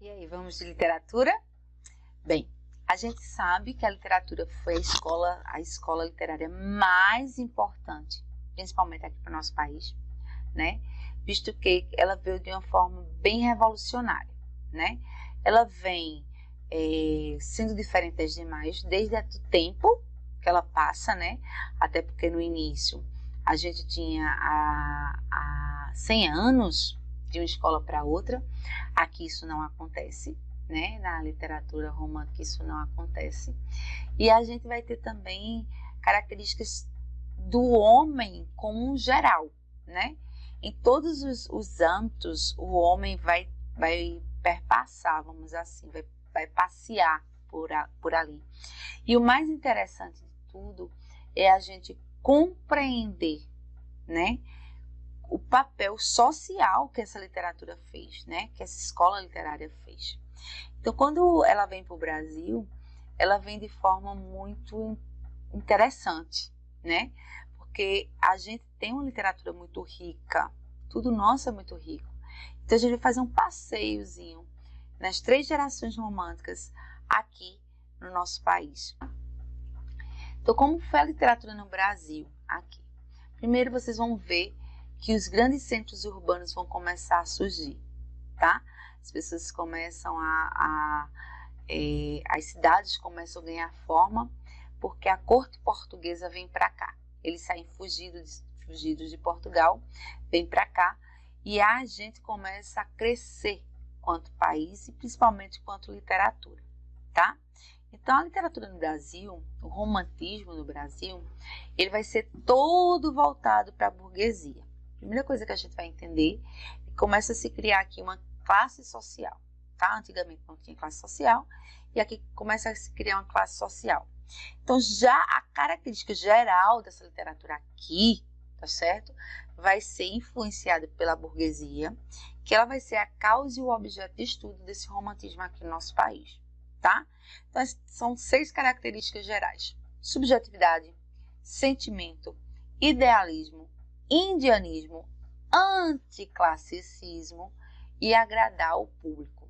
E aí, vamos de literatura? Bem, a gente sabe que a literatura foi a escola literária mais importante, principalmente aqui para o nosso país, né? Visto que ela veio de uma forma bem revolucionária, né? Ela vem sendo diferente das demais desde o tempo que ela passa, né? Até porque no início a gente tinha há 100 anos de uma escola para outra. Aqui isso não acontece, né? Na literatura romântica isso não acontece. E a gente vai ter também características do homem como um geral, né? Em todos os âmbitos o homem vai perpassar, vamos assim, vai passear por ali. E o mais interessante de tudo é a gente compreender, né, o papel social que essa literatura fez, né, que essa escola literária fez. Então, quando ela vem para o Brasil, ela vem de forma muito interessante, né, porque a gente tem uma literatura muito rica, tudo nosso é muito rico. Então, a gente vai fazer um passeiozinho nas 3 gerações românticas aqui no nosso país. Então, como foi a literatura no Brasil aqui? Primeiro, vocês vão ver que os grandes centros urbanos vão começar a surgir, tá? As pessoas começam as cidades começam a ganhar forma porque a corte portuguesa vem para cá. Eles saem fugidos de Portugal, vem para cá e a gente começa a crescer quanto país e principalmente quanto literatura, tá? Então, a literatura no Brasil, o romantismo no Brasil, ele vai ser todo voltado para a burguesia. A primeira coisa que a gente vai entender é que começa a se criar aqui uma classe social, tá? Antigamente não tinha classe social e aqui começa a se criar uma classe social. Então, já a característica geral dessa literatura aqui, tá certo? Vai ser influenciada pela burguesia, que ela vai ser a causa e o objeto de estudo desse romantismo aqui no nosso país, tá? Então, são 6 características gerais: subjetividade, sentimento, idealismo, indianismo, anticlassicismo e agradar o público.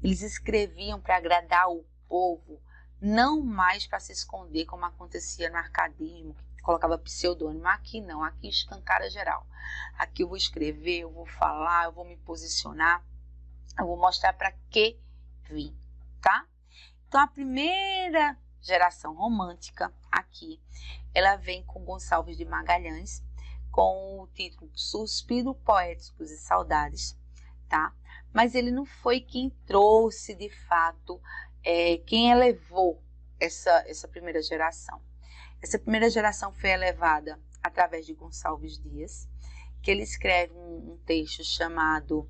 Eles escreviam para agradar o povo, não mais para se esconder como acontecia no arcadismo, que colocava pseudônimo. Aqui não, aqui escancara geral. Aqui eu vou escrever, eu vou falar, eu vou me posicionar, eu vou mostrar para que vim, tá? Então, a primeira geração romântica aqui, ela vem com Gonçalves de Magalhães, com o título Suspiros Poéticos e Saudades, tá? Mas ele não foi quem trouxe, de fato, quem elevou essa primeira geração. Essa primeira geração foi elevada através de Gonçalves Dias, que ele escreve um texto chamado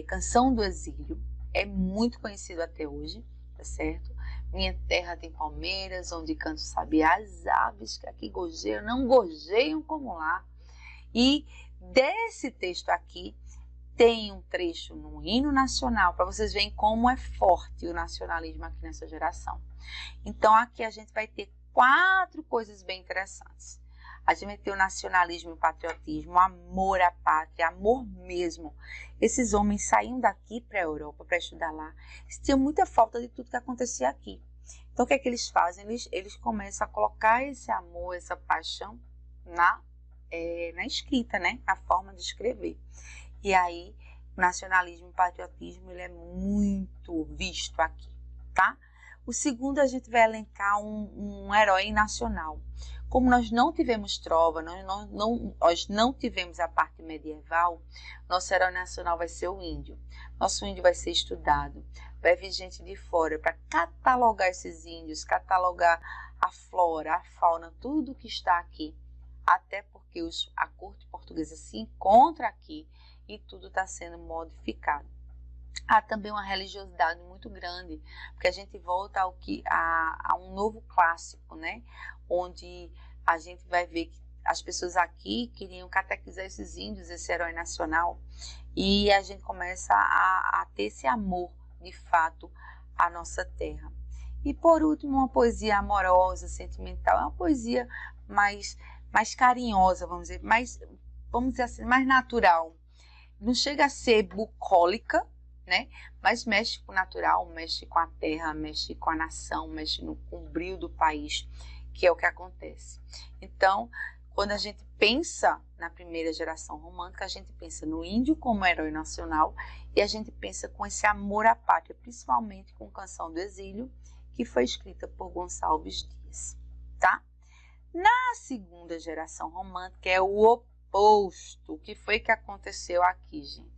Canção do Exílio. É muito conhecido até hoje, tá certo? Minha terra tem palmeiras, onde canto sabiás, aves que aqui gorjeiam, não gorjeiam como lá. E desse texto aqui, tem um trecho no hino nacional, para vocês verem como é forte o nacionalismo aqui nessa geração. Então, aqui a gente vai ter 4 coisas bem interessantes. A gente vai ter o nacionalismo e o patriotismo, amor à pátria, amor mesmo. Esses homens saíam daqui para a Europa para estudar lá. Eles tinham muita falta de tudo que acontecia aqui. Então, o que é que eles fazem? Eles começam a colocar esse amor, essa paixão na escrita, né? Na forma de escrever. E aí, o nacionalismo e o patriotismo, ele é muito visto aqui, tá? O segundo, a gente vai elencar um herói nacional. Como nós não tivemos trova, nós não tivemos a parte medieval, nosso herói nacional vai ser o índio. Nosso índio vai ser estudado. Vai vir gente de fora para catalogar esses índios, catalogar a flora, a fauna, tudo que está aqui. Até porque a corte portuguesa se encontra aqui e tudo está sendo modificado. Há também uma religiosidade muito grande, porque a gente volta a um novo clássico, né? Onde a gente vai ver que as pessoas aqui queriam catequizar esses índios, esse herói nacional, e a gente começa a ter esse amor, de fato, à nossa terra. E por último, uma poesia amorosa, sentimental, é uma poesia mais carinhosa, vamos dizer assim, mais natural. Não chega a ser bucólica, né? Mas mexe com o natural, mexe com a terra, mexe com a nação, mexe com o brio do país, que é o que acontece. Então, quando a gente pensa na primeira geração romântica, a gente pensa no índio como herói nacional e a gente pensa com esse amor à pátria, principalmente com Canção do Exílio, que foi escrita por Gonçalves Dias, tá? Na segunda geração romântica é o oposto. O que foi que aconteceu aqui, gente?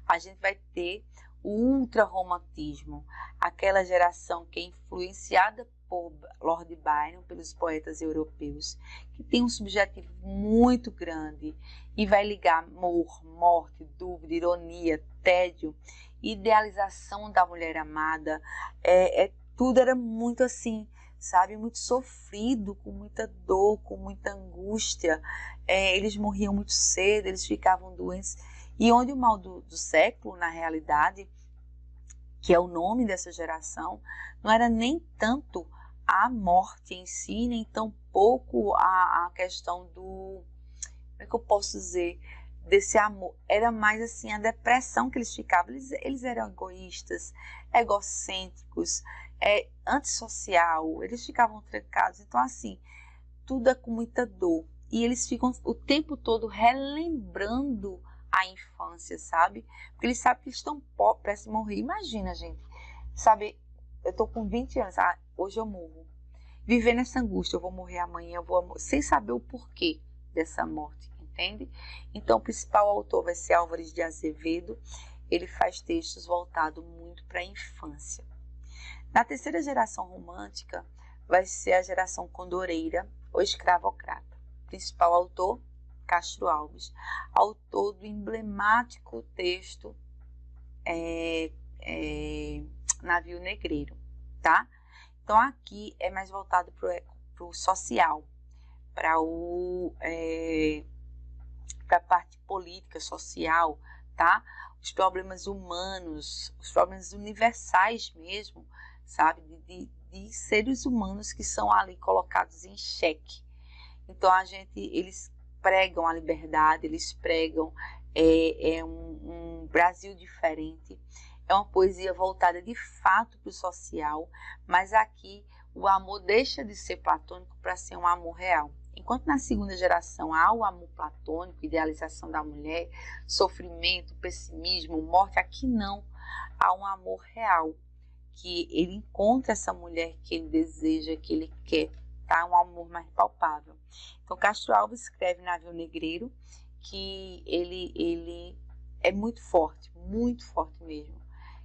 A gente vai ter o ultrarromantismo, aquela geração que é influenciada por Lord Byron, pelos poetas europeus, que tem um subjetivo muito grande e vai ligar amor, morte, dúvida, ironia, tédio, idealização da mulher amada, tudo era muito assim, sabe, muito sofrido, com muita dor, com muita angústia, eles morriam muito cedo, eles ficavam doentes, e onde o mal do século, na realidade, que é o nome dessa geração, não era nem tanto a morte em si, nem tampouco a questão do, como é que eu posso dizer, desse amor, era mais assim a depressão que eles ficavam, eles eram egoístas, egocêntricos, antissocial, eles ficavam trancados, então assim, tudo é com muita dor, e eles ficam o tempo todo relembrando a infância, sabe? Porque eles sabem que eles estão prestes a morrer. Imagina, gente, sabe, eu tô com 20 anos, hoje eu morro. Viver nessa angústia, eu vou morrer amanhã, eu vou sem saber o porquê dessa morte, entende? Então, o principal autor vai ser Álvares de Azevedo, ele faz textos voltados muito para a infância. Na terceira geração romântica, vai ser a geração condoreira ou escravocrata. O principal autor, Castro Alves, autor do emblemático texto Navio Negreiro, tá? Então aqui é mais voltado para o social, para a parte política, social, tá? Os problemas humanos, os problemas universais mesmo, sabe? De seres humanos que são ali colocados em xeque. Então eles pregam a liberdade, eles pregam um Brasil diferente, é uma poesia voltada de fato para o social, mas aqui o amor deixa de ser platônico para ser um amor real. Enquanto na segunda geração há o amor platônico, idealização da mulher, sofrimento, pessimismo, morte, aqui não, há um amor real, que ele encontra essa mulher que ele deseja, que ele quer, tá? Um amor mais palpável. Então, Castro Alves escreve Navio Negreiro, que ele é muito forte mesmo.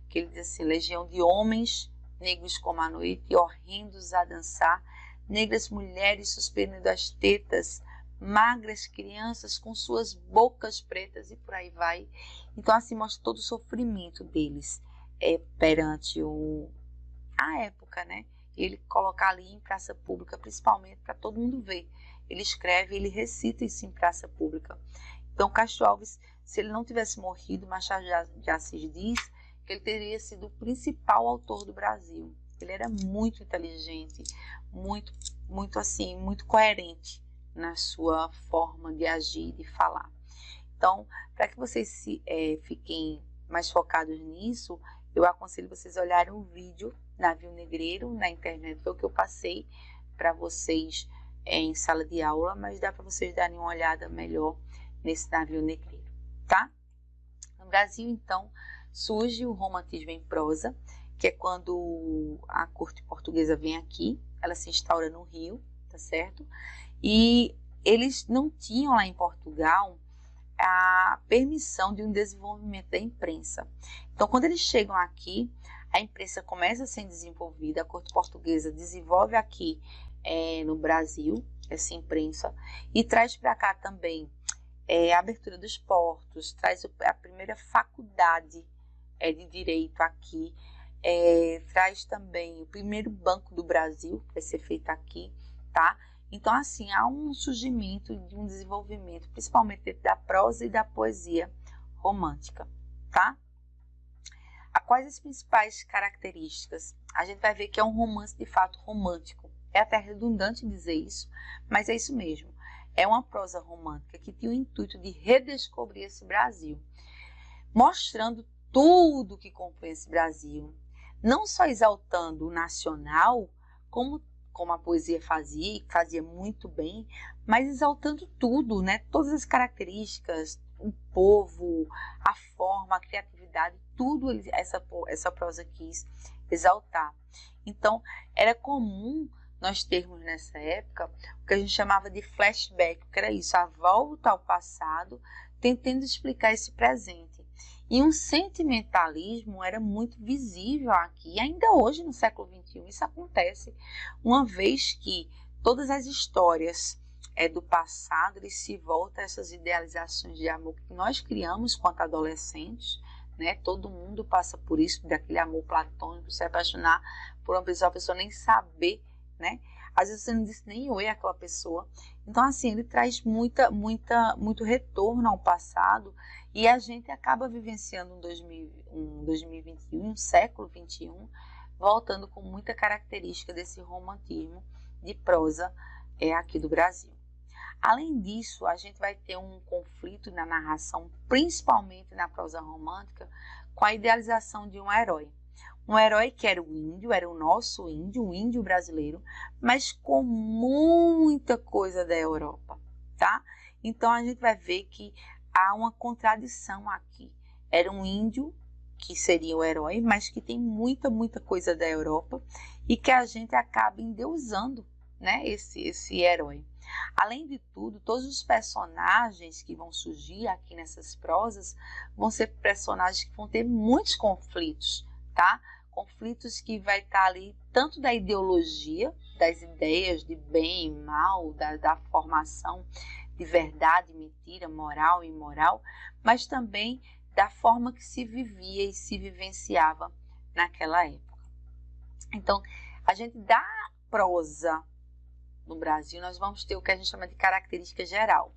Que ele diz assim, legião de homens, negros como a noite, horrendos a dançar, negras mulheres suspirando as tetas, magras crianças com suas bocas pretas e por aí vai. Então, assim, mostra todo o sofrimento deles perante a época, né? Ele coloca ali em praça pública, principalmente para todo mundo ver. Ele escreve, ele recita isso em praça pública. Então, Castro Alves, se ele não tivesse morrido, Machado de Assis diz que ele teria sido o principal autor do Brasil. Ele era muito inteligente, muito assim, muito coerente na sua forma de agir, de falar. Então, para que vocês fiquem mais focados nisso, eu aconselho vocês olharem um vídeo Navio Negreiro na internet, foi o que eu passei para vocês em sala de aula, mas dá para vocês darem uma olhada melhor nesse Navio Negreiro, tá? No Brasil, então, surge o romantismo em prosa, que é quando a corte portuguesa vem aqui, ela se instaura no Rio, tá certo? E eles não tinham lá em Portugal a permissão de um desenvolvimento da imprensa. Então, quando eles chegam aqui, a imprensa começa a ser desenvolvida, a corte portuguesa desenvolve aqui no Brasil essa imprensa e traz para cá também a abertura dos portos, traz a primeira faculdade de direito aqui, traz também o primeiro banco do Brasil, que vai ser feito aqui, tá? Então, assim, há um surgimento de um desenvolvimento, principalmente dentro da prosa e da poesia romântica, tá? Quais as principais características? A gente vai ver que é um romance de fato romântico. É até redundante dizer isso, mas é isso mesmo. É uma prosa romântica que tinha o intuito de redescobrir esse Brasil, mostrando tudo que compõe esse Brasil, não só exaltando o nacional, como a poesia fazia, e fazia muito bem, mas exaltando tudo, né? Todas as características, o povo, a forma, a criatividade, tudo essa prosa quis exaltar. Então, era comum nós termos nessa época o que a gente chamava de flashback, que era isso, a volta ao passado, tentando explicar esse presente. E um sentimentalismo era muito visível aqui, e ainda hoje no século XXI isso acontece, uma vez que todas as histórias do passado, eles se voltam a essas idealizações de amor que nós criamos quanto adolescentes, né? Todo mundo passa por isso, daquele amor platônico, se apaixonar por uma pessoa, a pessoa nem saber, né? Às vezes você não disse nem oi àquela pessoa. Então, assim, ele traz muito retorno ao passado, e a gente acaba vivenciando um 2021, um século XXI, voltando com muita característica desse romantismo de prosa aqui do Brasil. Além disso, a gente vai ter um conflito na narração, principalmente na prosa romântica, com a idealização de um herói. Um herói que era o índio, era o nosso índio, o índio brasileiro, mas com muita coisa da Europa, tá? Então a gente vai ver que há uma contradição aqui. Era um índio, que seria o herói, mas que tem muita coisa da Europa, e que a gente acaba endeusando, né, esse herói. Além de tudo, todos os personagens que vão surgir aqui nessas prosas vão ser personagens que vão ter muitos conflitos, tá? Conflitos que vai estar ali tanto da ideologia, das ideias de bem e mal, da formação de verdade, mentira, moral e imoral, mas também da forma que se vivia e se vivenciava naquela época. Então, a gente da prosa no Brasil, nós vamos ter o que a gente chama de característica geral,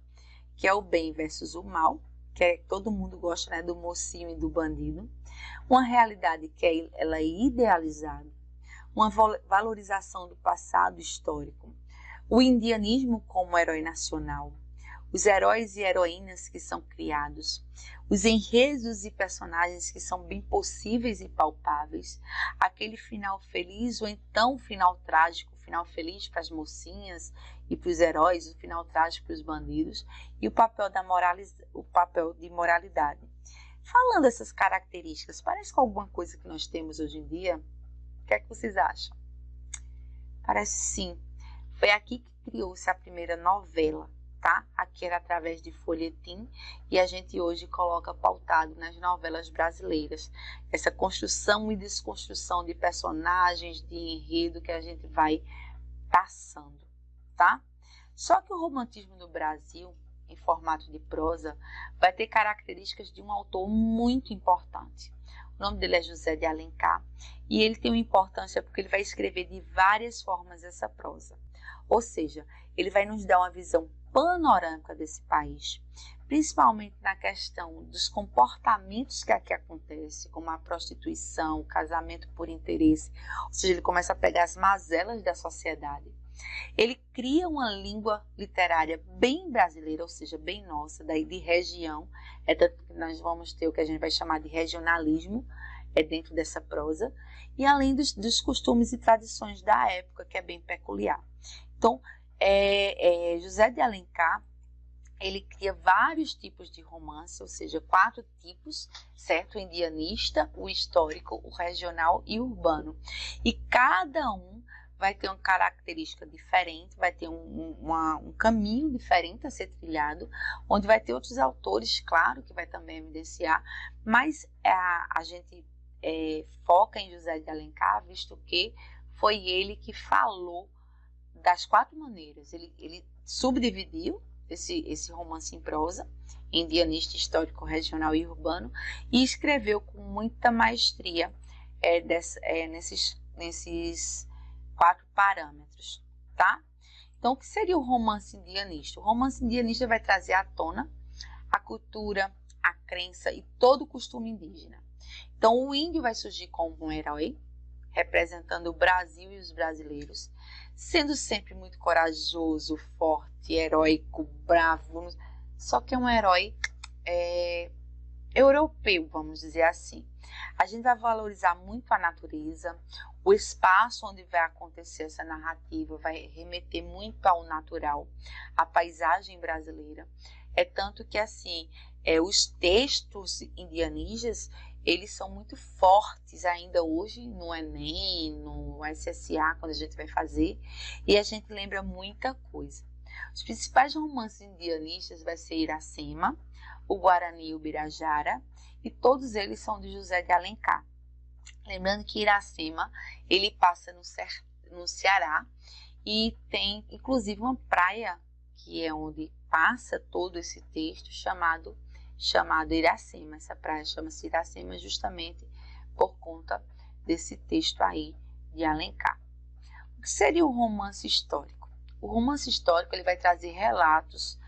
que é o bem versus o mal, que todo mundo gosta, né, do mocinho e do bandido, uma realidade que ela é idealizada, uma valorização do passado histórico, o indianismo como herói nacional, os heróis e heroínas que são criados, os enredos e personagens que são bem possíveis e palpáveis, aquele final feliz ou então o final trágico, o final feliz para as mocinhas e para os heróis, o final trágico para os bandidos, e o papel de moralidade. Falando essas características, parece com alguma coisa que nós temos hoje em dia? O que é que vocês acham? Parece sim. Foi aqui que criou-se a primeira novela, tá? Aqui era através de folhetim, e a gente hoje coloca pautado nas novelas brasileiras essa construção e desconstrução de personagens, de enredo que a gente vai passando, tá? Só que o romantismo no Brasil, em formato de prosa, vai ter características de um autor muito importante. O nome dele é José de Alencar, e ele tem uma importância porque ele vai escrever de várias formas essa prosa. Ou seja, ele vai nos dar uma visão panorâmica desse país, principalmente na questão dos comportamentos que aqui acontecem, como a prostituição, o casamento por interesse, ou seja, ele começa a pegar as mazelas da sociedade. Ele cria uma língua literária bem brasileira, ou seja, bem nossa, daí de região, nós vamos ter o que a gente vai chamar de regionalismo, dentro dessa prosa, e além dos costumes e tradições da época, que é bem peculiar. Então, José de Alencar, ele cria vários tipos de romance, ou seja, 4 tipos, certo? O indianista, o histórico, o regional e o urbano. E cada um vai ter uma característica diferente, vai ter um caminho diferente a ser trilhado, onde vai ter outros autores, claro, que vai também evidenciar, mas a gente foca em José de Alencar, visto que foi ele que falou das 4 maneiras. Ele subdividiu esse romance em prosa, indianista, histórico, regional e urbano, e escreveu com muita maestria nesses 4 parâmetros, tá? Então, o que seria o romance indianista? O romance indianista vai trazer à tona a cultura, a crença e todo o costume indígena. Então, o índio vai surgir como um herói, representando o Brasil e os brasileiros, sendo sempre muito corajoso, forte, heróico, bravo, só que é um herói europeu, vamos dizer assim. A gente vai valorizar muito a natureza, o espaço onde vai acontecer essa narrativa vai remeter muito ao natural, à paisagem brasileira. É tanto que, assim, os textos indianistas, eles são muito fortes ainda hoje no Enem, no SSA, quando a gente vai fazer, e a gente lembra muita coisa. Os principais romances indianistas vai ser Iracema, o Guarani e o Birajara, e todos eles são de José de Alencar. Lembrando que Iracema, ele passa no Ceará, e tem inclusive uma praia, que é onde passa todo esse texto, chamado Iracema. Essa praia chama-se Iracema justamente por conta desse texto aí de Alencar. O que seria o romance histórico? O romance histórico ele vai trazer relatos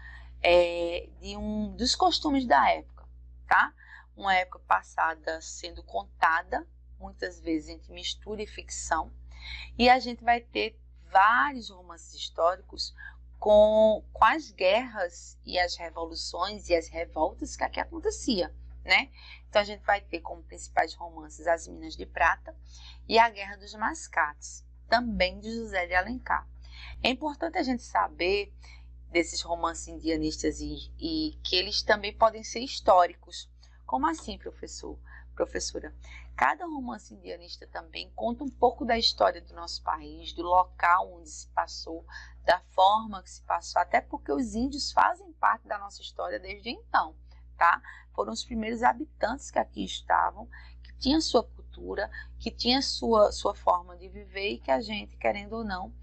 dos costumes da época, tá? Uma época passada sendo contada, muitas vezes entre mistura e ficção, e a gente vai ter vários romances históricos com as guerras e as revoluções e as revoltas que aqui acontecia, né? Então a gente vai ter como principais romances As Minas de Prata e A Guerra dos Mascates, também de José de Alencar. É importante a gente saber desses romances indianistas e que eles também podem ser históricos. Como assim, professora? Cada romance indianista também conta um pouco da história do nosso país, do local onde se passou, da forma que se passou, até porque os índios fazem parte da nossa história desde então, tá? Foram os primeiros habitantes que aqui estavam, que tinham sua cultura, que tinham sua forma de viver e que a gente, querendo ou não,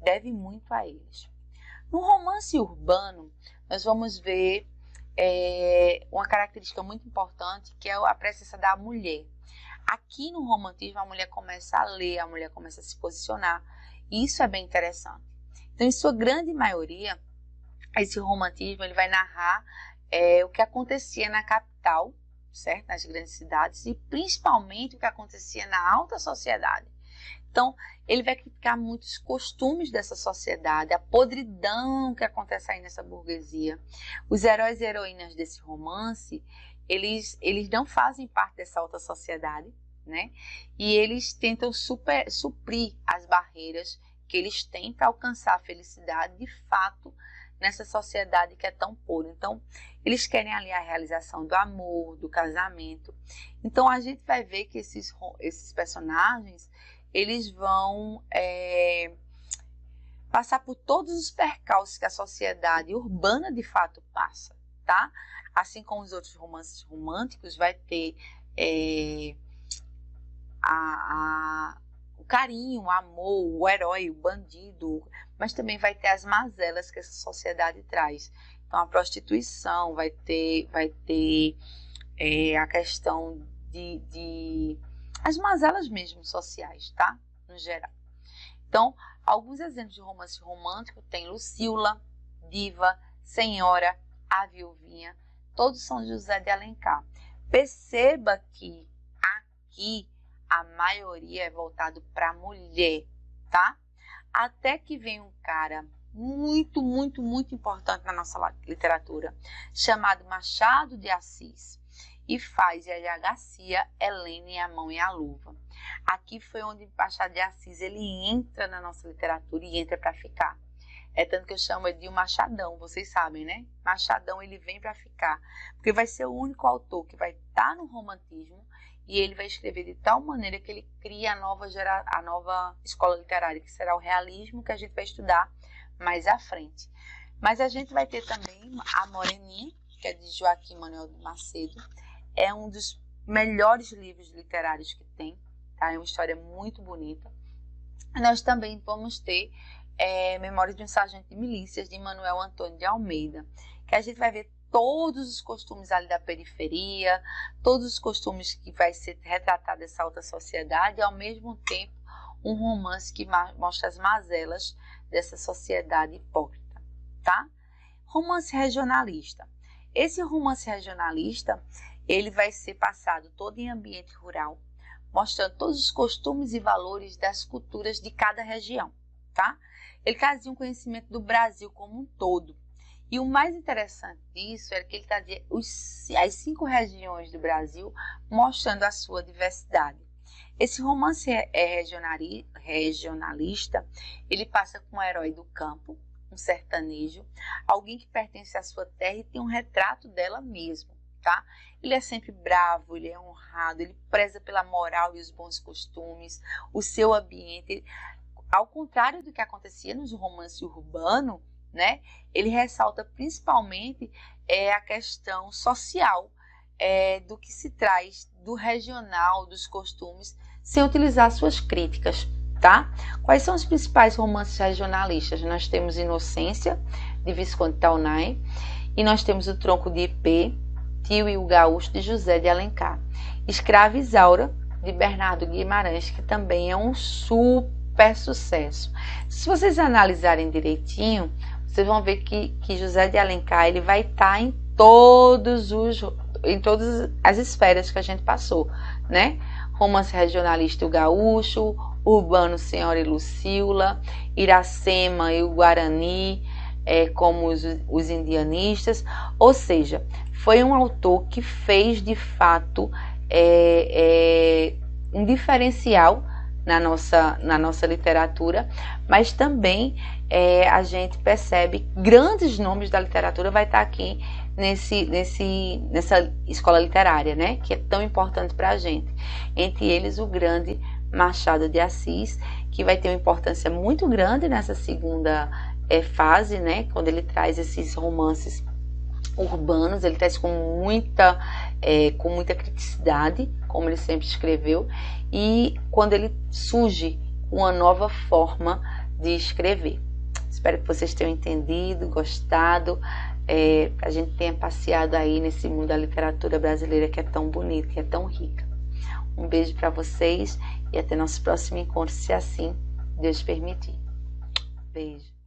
deve muito a eles. No romance urbano, nós vamos ver uma característica muito importante, que é a presença da mulher. Aqui no romantismo, a mulher começa a ler, a mulher começa a se posicionar, e isso é bem interessante. Então, em sua grande maioria, esse romantismo ele vai narrar o que acontecia na capital, certo? Nas grandes cidades, e principalmente o que acontecia na alta sociedade. Então, ele vai criticar muitos costumes dessa sociedade, a podridão que acontece aí nessa burguesia. Os heróis e heroínas desse romance, eles não fazem parte dessa alta sociedade, né? E eles tentam suprir as barreiras que eles têm para alcançar a felicidade de fato nessa sociedade que é tão podre. Então, eles querem ali a realização do amor, do casamento. Então, a gente vai ver que esses personagens eles vão passar por todos os percalços que a sociedade urbana de fato passa, tá? Assim como os outros romances românticos, vai ter o carinho, o amor, o herói, o bandido, mas também vai ter as mazelas que essa sociedade traz. Então, a prostituição, vai ter a questão de as mazelas mesmo sociais, tá? No geral. Então, alguns exemplos de romance romântico tem Lucila, Diva, Senhora, A Viuvinha, todos são de José de Alencar. Perceba que aqui a maioria é voltado para a mulher, tá? Até que vem um cara muito, muito, muito importante na nossa literatura, chamado Machado de Assis, e faz Yaya Garcia, Helene, A Mão e a Luva. Aqui foi onde Machado de Assis ele entra na nossa literatura e entra para ficar. É tanto que eu chamo ele de um Machadão, vocês sabem, né? Machadão ele vem para ficar, porque vai ser o único autor que vai estar no romantismo e ele vai escrever de tal maneira que ele cria a nova escola literária, que será o realismo, que a gente vai estudar mais à frente. Mas a gente vai ter também A Moreninha, que é de Joaquim Manuel de Macedo. É um dos melhores livros literários que tem, tá? É uma história muito bonita. Nós também vamos ter Memórias de um Sargento de Milícias, de Manuel Antônio de Almeida, que a gente vai ver todos os costumes ali da periferia, todos os costumes que vai ser retratado dessa alta sociedade, e ao mesmo tempo um romance que mostra as mazelas dessa sociedade hipócrita, tá? Romance regionalista. Esse romance regionalista, ele vai ser passado todo em ambiente rural, mostrando todos os costumes e valores das culturas de cada região, tá? Ele trazia um conhecimento do Brasil como um todo. E o mais interessante disso é que ele está as 5 regiões do Brasil mostrando a sua diversidade. Esse romance regionalista, ele passa com um herói do campo, um sertanejo, alguém que pertence à sua terra e tem um retrato dela mesmo, tá? Ele é sempre bravo, ele é honrado, ele preza pela moral e os bons costumes, o seu ambiente. Ao contrário do que acontecia no romance urbano, né? Ele ressalta principalmente a questão social, do que se traz do regional, dos costumes, sem utilizar suas críticas, tá? Quais são os principais romances regionalistas? Nós temos Inocência, de Visconde Taunay, e nós temos O Tronco de Ipê, Tio e o Gaúcho, de José de Alencar. Escrava Isaura, de Bernardo Guimarães, que também é um super sucesso. Se vocês analisarem direitinho, vocês vão ver que José de Alencar ele vai estar em todas as esferas que a gente passou, né? Romance regionalista, o Gaúcho, urbano, Senhora e Lucila, Iracema e o Guarani, como os indianistas. Ou seja, foi um autor que fez de fato um diferencial na nossa literatura, mas também a gente percebe grandes nomes da literatura vai estar aqui nessa escola literária, né, que é tão importante para a gente. Entre eles, o grande Machado de Assis, que vai ter uma importância muito grande nessa segunda fase, né, quando ele traz esses romances urbanos, ele traz com muita criticidade, como ele sempre escreveu, e quando ele surge uma nova forma de escrever. Espero que vocês tenham entendido, gostado, a gente tenha passeado aí nesse mundo da literatura brasileira que é tão bonito, que é tão rica. Um beijo para vocês e até nosso próximo encontro, se assim Deus permitir. Beijo.